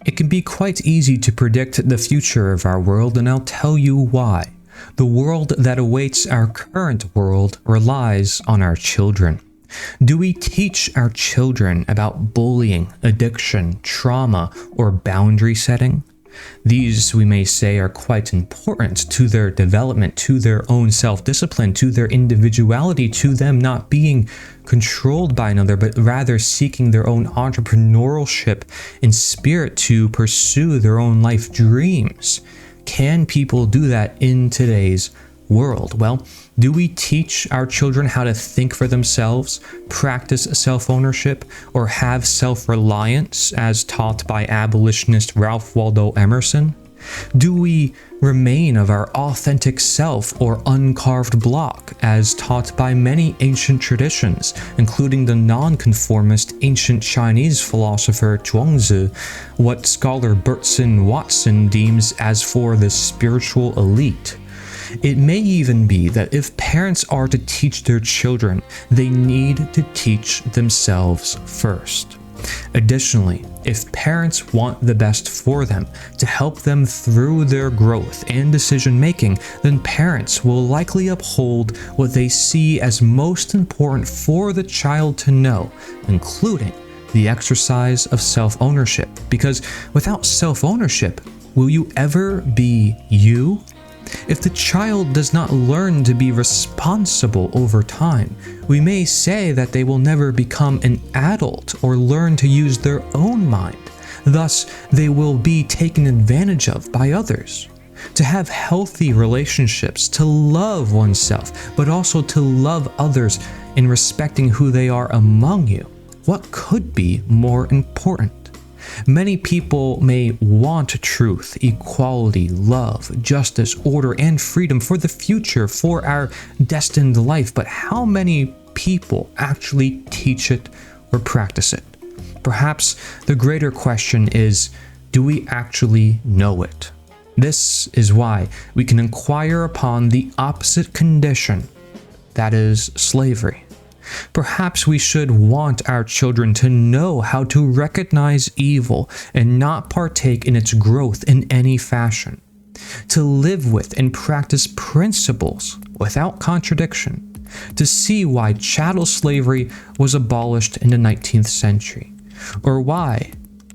It can be quite easy to predict the future of our world, and I'll tell you why. The world that awaits our current world relies on our children. Do we teach our children about bullying, addiction, trauma, or boundary setting? These, we may say, are quite important to their development, to their own self-discipline, to their individuality, to them not being controlled by another, but rather seeking their own entrepreneurship in spirit to pursue their own life dreams. Can people do that in today's world? Well, do we teach our children how to think for themselves, practice self-ownership, or have self-reliance as taught by abolitionist Ralph Waldo Emerson? Do we remain of our authentic self or uncarved block as taught by many ancient traditions, including the nonconformist ancient Chinese philosopher Zhuangzi, what scholar Bertson Watson deems as for the spiritual elite? It may even be that if parents are to teach their children, they need to teach themselves first. Additionally, if parents want the best for them, to help them through their growth and decision making, then parents will likely uphold what they see as most important for the child to know, including the exercise of self-ownership. Because without self-ownership, will you ever be you? If the child does not learn to be responsible over time, we may say that they will never become an adult or learn to use their own mind. Thus, they will be taken advantage of by others. To have healthy relationships, to love oneself, but also to love others in respecting who they are among you, what could be more important? Many people may want truth, equality, love, justice, order, and freedom for the future, for our destined life, but how many people actually teach it or practice it? Perhaps the greater question is, do we actually know it? This is why we can inquire upon the opposite condition, that is slavery. Perhaps we should want our children to know how to recognize evil and not partake in its growth in any fashion, to live with and practice principles without contradiction, to see why chattel slavery was abolished in the 19th century, or why,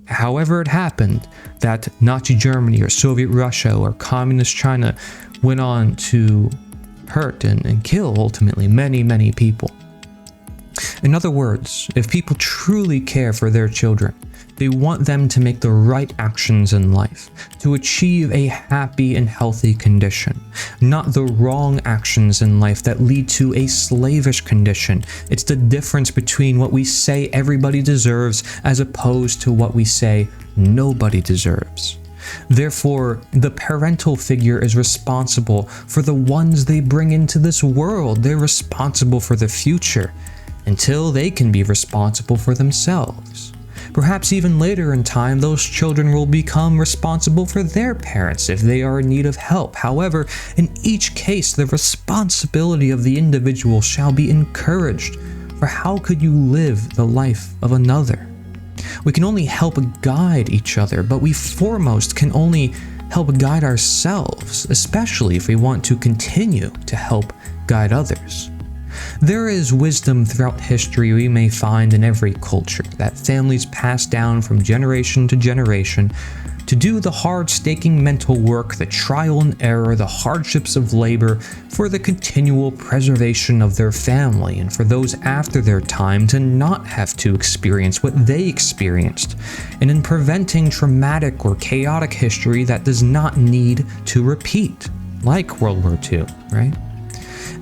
however it happened, that Nazi Germany or Soviet Russia or Communist China went on to hurt and kill ultimately many people. In other words, if people truly care for their children, they want them to make the right actions in life, to achieve a happy and healthy condition, not the wrong actions in life that lead to a slavish condition. It's the difference between what we say everybody deserves as opposed to what we say nobody deserves. Therefore, the parental figure is responsible for the ones they bring into this world. They're responsible for the future, until they can be responsible for themselves. Perhaps even later in time, those children will become responsible for their parents if they are in need of help. However, in each case, the responsibility of the individual shall be encouraged, for how could you live the life of another? We can only help guide each other, but we foremost can only help guide ourselves, especially if we want to continue to help guide others. There is wisdom throughout history we may find in every culture that families pass down from generation to generation to do the hard-staking mental work, the trial and error, the hardships of labor for the continual preservation of their family and for those after their time to not have to experience what they experienced, and in preventing traumatic or chaotic history that does not need to repeat, like World War II, right?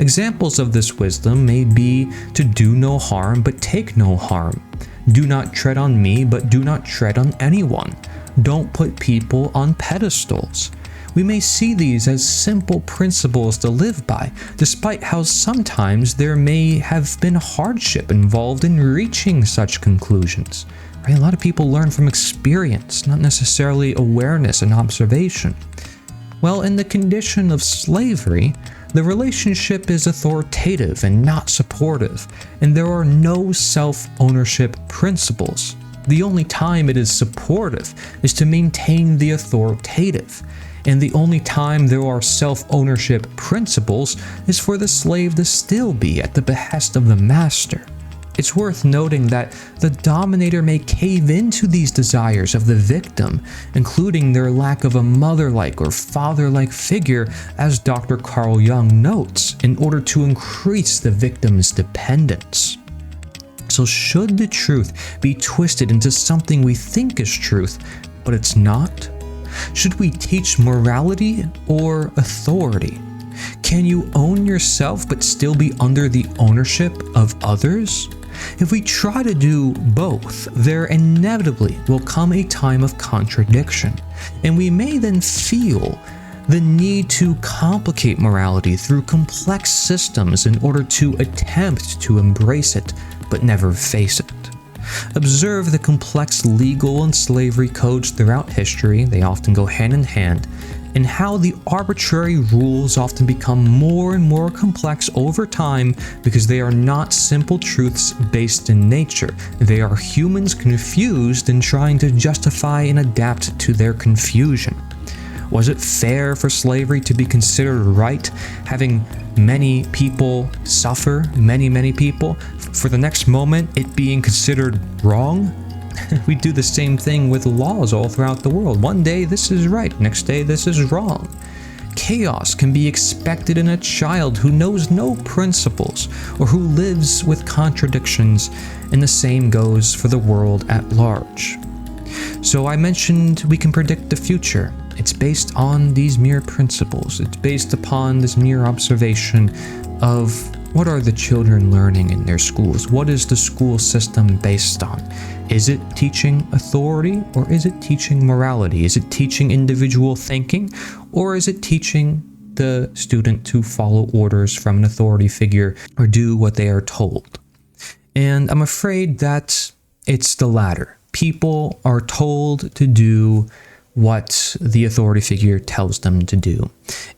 Examples of this wisdom may be to do no harm but take no harm. Do not tread on me but do not tread on anyone. Don't put people on pedestals. We may see these as simple principles to live by, despite how sometimes there may have been hardship involved in reaching such conclusions. Right? A lot of people learn from experience, not necessarily awareness and observation. Well, in the condition of slavery, the relationship is authoritative and not supportive, and there are no self-ownership principles. The only time it is supportive is to maintain the authoritative. And the only time there are self-ownership principles is for the slave to still be at the behest of the master. It's worth noting that the dominator may cave into these desires of the victim, including their lack of a mother-like or father-like figure, as Dr. Carl Jung notes, in order to increase the victim's dependence. So should the truth be twisted into something we think is truth, but it's not? Should we teach morality or authority? Can you own yourself but still be under the ownership of others? If we try to do both, there inevitably will come a time of contradiction, and we may then feel the need to complicate morality through complex systems in order to attempt to embrace it, but never face it. Observe the complex legal and slavery codes throughout history, they often go hand in hand, and how the arbitrary rules often become more and more complex over time because they are not simple truths based in nature. They are humans confused and trying to justify and adapt to their confusion. Was it fair for slavery to be considered right, having many people suffer, many people, for the next moment it being considered wrong? We do the same thing with laws all throughout the world. One day this is right, next day this is wrong. Chaos can be expected in a child who knows no principles or who lives with contradictions, and the same goes for the world at large. So I mentioned we can predict the future. It's based on these mere principles. It's based upon this mere observation of what are the children learning in their schools? What is the school system based on? Is it teaching authority or is it teaching morality? Is it teaching individual thinking or is it teaching the student to follow orders from an authority figure or do what they are told? And I'm afraid that it's the latter. People are told to do what the authority figure tells them to do.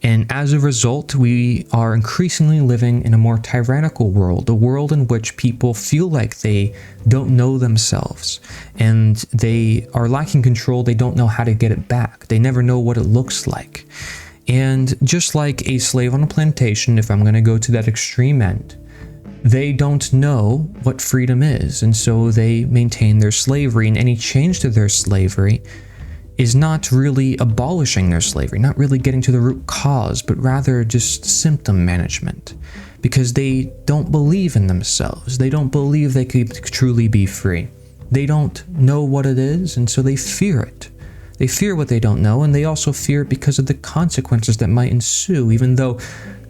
And as a result, we are increasingly living in a more tyrannical world, a world in which people feel like they don't know themselves and they are lacking control. They don't know how to get it back. They never know what it looks like. And just like a slave on a plantation, if I'm going to go to that extreme end, they don't know what freedom is, and so they maintain their slavery, and any change to their slavery is not really abolishing their slavery, not really getting to the root cause, but rather just symptom management, because they don't believe in themselves. They don't believe they could truly be free. They don't know what it is, and so they fear it. They fear what they don't know, and they also fear it because of the consequences that might ensue, even though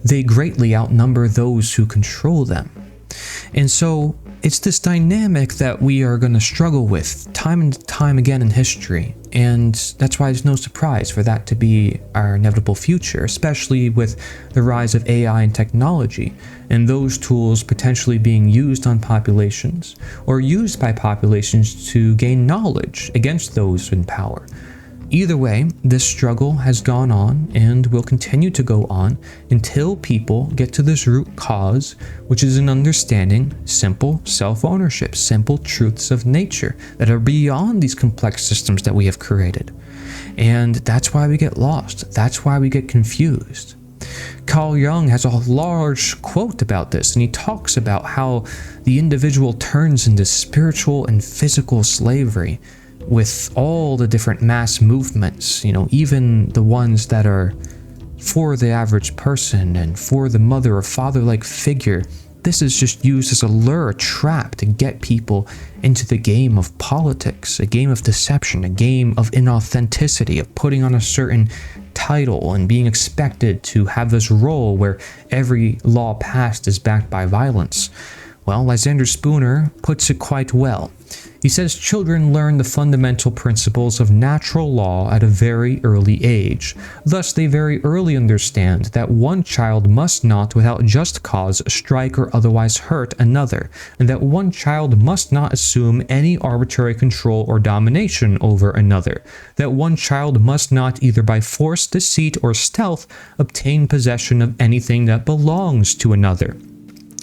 they greatly outnumber those who control them. And so it's this dynamic that we are going to struggle with time and time again in history, and that's why it's no surprise for that to be our inevitable future, especially with the rise of AI and technology, and those tools potentially being used on populations or used by populations to gain knowledge against those in power. Either way, this struggle has gone on and will continue to go on until people get to this root cause, which is an understanding simple self-ownership, simple truths of nature that are beyond these complex systems that we have created. And that's why we get lost. That's why we get confused. Carl Jung has a large quote about this, and he talks about how the individual turns into spiritual and physical slavery with all the different mass movements, even the ones that are for the average person and for the mother or father-like figure. This is just used as a lure, a trap to get people into the game of politics, a game of deception, a game of inauthenticity, of putting on a certain title and being expected to have this role where every law passed is backed by violence. Well, Lysander Spooner puts it quite well. He says children learn the fundamental principles of natural law at a very early age. Thus, they very early understand that one child must not, without just cause, strike or otherwise hurt another, and that one child must not assume any arbitrary control or domination over another, that one child must not, either by force, deceit, or stealth, obtain possession of anything that belongs to another,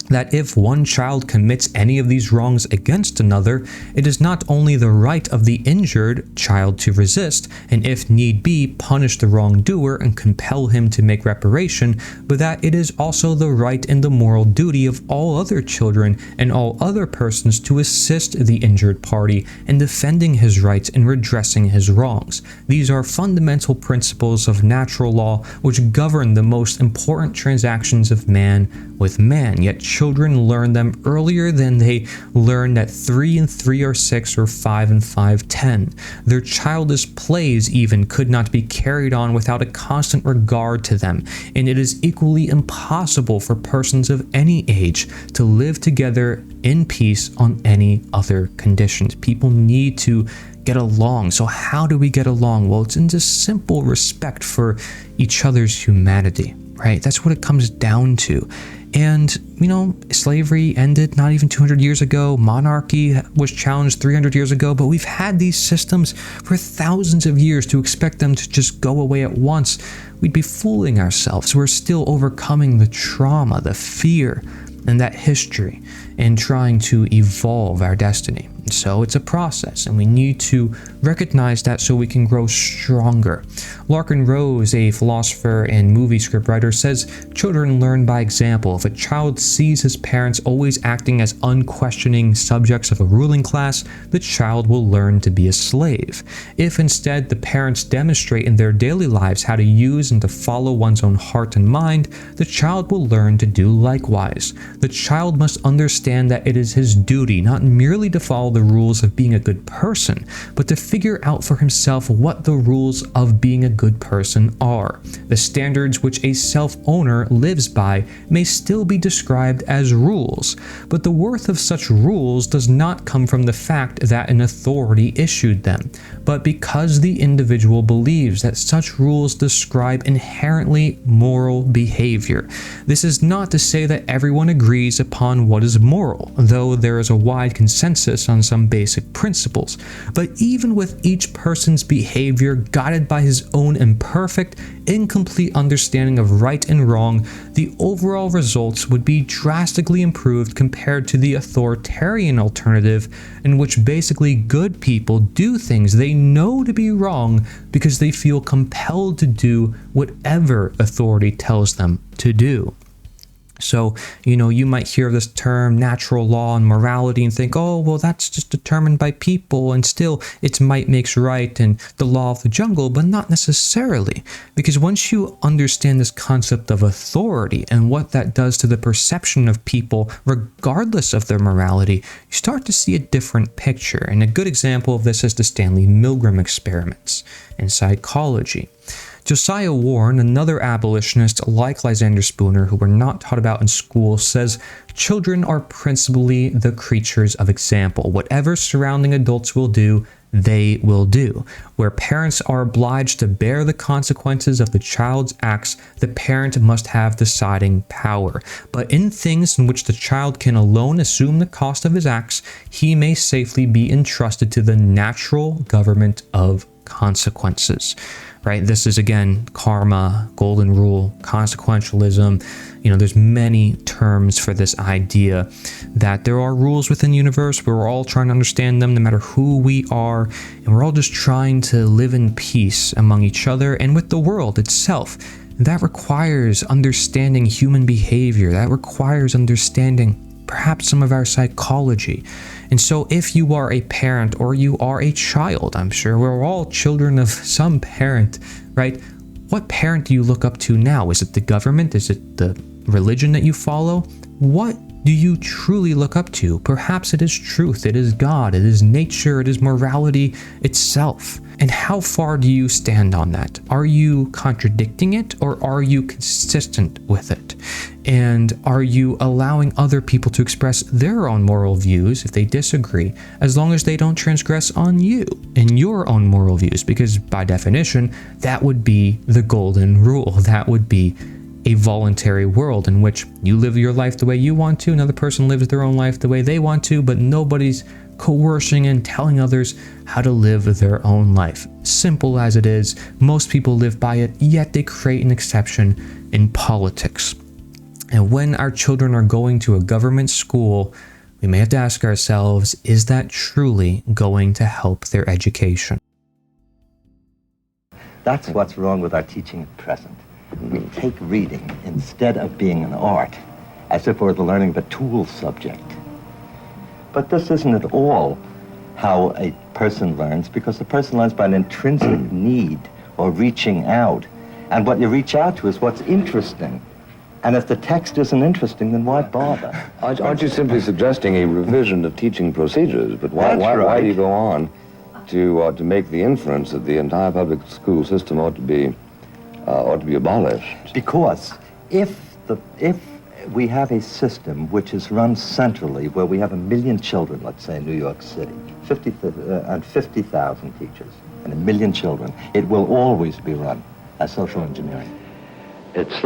that if one child commits any of these wrongs against another, it is not only the right of the injured child to resist, and if need be, punish the wrongdoer and compel him to make reparation, but that it is also the right and the moral duty of all other children and all other persons to assist the injured party in defending his rights and redressing his wrongs. These are fundamental principles of natural law which govern the most important transactions of man with man, yet children learn them earlier than they learn that 3 and 3 are 6 or 5 and 5 10. Their childish plays even could not be carried on without a constant regard to them, and it is equally impossible for persons of any age to live together in peace on any other conditions. People need to get along. So how do we get along? Well, it's in just simple respect for each other's humanity, right? That's what it comes down to. And, slavery ended not even 200 years ago. Monarchy was challenged 300 years ago, but we've had these systems for thousands of years. To expect them to just go away at once, we'd be fooling ourselves. We're still overcoming the trauma, the fear, and that history, and trying to evolve our destiny. So it's a process, and we need to recognize that so we can grow stronger. Larkin Rose, a philosopher and movie scriptwriter, says children learn by example. If a child sees his parents always acting as unquestioning subjects of a ruling class, the child will learn to be a slave. If instead the parents demonstrate in their daily lives how to use and to follow one's own heart and mind, the child will learn to do likewise. The child must understand that it is his duty not merely to follow the rules of being a good person, but to figure out for himself what the rules of being a good person are. The standards which a self-owner lives by may still be described as rules, but the worth of such rules does not come from the fact that an authority issued them, but because the individual believes that such rules describe inherently moral behavior. This is not to say that everyone agrees upon what is moral, though there is a wide consensus on some basic principles. But even with each person's behavior guided by his own imperfect, incomplete understanding of right and wrong, the overall results would be drastically improved compared to the authoritarian alternative, in which basically good people do things they know to be wrong because they feel compelled to do whatever authority tells them to do. So, you might hear this term natural law and morality and think, oh, well, that's just determined by people, and still it's might makes right and the law of the jungle, but not necessarily. Because once you understand this concept of authority and what that does to the perception of people, regardless of their morality, you start to see a different picture. And a good example of this is the Stanley Milgram experiments in psychology. Josiah Warren, another abolitionist like Lysander Spooner, who were not taught about in school, says children are principally the creatures of example. Whatever surrounding adults will do, they will do. Where parents are obliged to bear the consequences of the child's acts, the parent must have deciding power. But in things in which the child can alone assume the cost of his acts, he may safely be entrusted to the natural government of consequences. Right? This is, again, karma, golden rule, consequentialism. There's many terms for this idea that there are rules within the universe. We're all trying to understand them no matter who we are. And we're all just trying to live in peace among each other and with the world itself. That requires understanding human behavior. That requires understanding perhaps some of our psychology. And so if you are a parent or you are a child, I'm sure we're all children of some parent, right? What parent do you look up to now? Is it the government? Is it the religion that you follow? What do you truly look up to? Perhaps it is truth, it is God, it is nature, it is morality itself. And how far do you stand on that? Are you contradicting it, or are you consistent with it? And are you allowing other people to express their own moral views if they disagree, as long as they don't transgress on you and your own moral views? Because by definition, that would be the golden rule. That would be a voluntary world in which you live your life the way you want to, another person lives their own life the way they want to, but nobody's coercing and telling others how to live their own life. Simple as it is, most people live by it, yet they create an exception in politics. And when our children are going to a government school, we may have to ask ourselves, is that truly going to help their education? That's what's wrong with our teaching at present. We take reading instead of being an art, as if we're learning the tool subject. But this isn't at all how a person learns, because the person learns by an intrinsic need or reaching out. And what you reach out to is what's interesting. And if the text isn't interesting, then why bother? Aren't you simply suggesting a revision of teaching procedures? But why do you go on to make the inference that the entire public school system ought to be abolished? Because if we have a system which is run centrally, where we have 1 million children, let's say in New York City, and 50,000 teachers, and 1 million children, it will always be run as social engineering. It's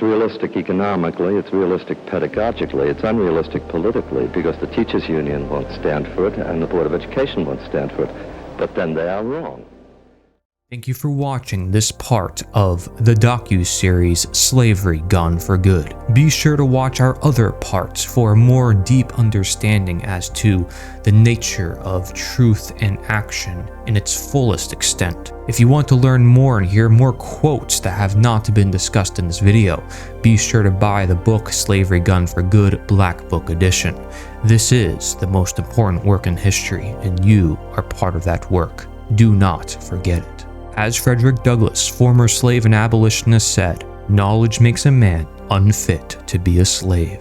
realistic economically, it's realistic pedagogically, it's unrealistic politically, because the teachers' union won't stand for it, and the Board of Education won't stand for it. But then they are wrong. Thank you for watching this part of the docu-series Slavery Gone for Good. Be sure to watch our other parts for a more deep understanding as to the nature of truth and action in its fullest extent. If you want to learn more and hear more quotes that have not been discussed in this video, be sure to buy the book Slavery Gone for Good Black Book Edition. This is the most important work in history, and you are part of that work. Do not forget it. As Frederick Douglass, former slave and abolitionist, said, "Knowledge makes a man unfit to be a slave."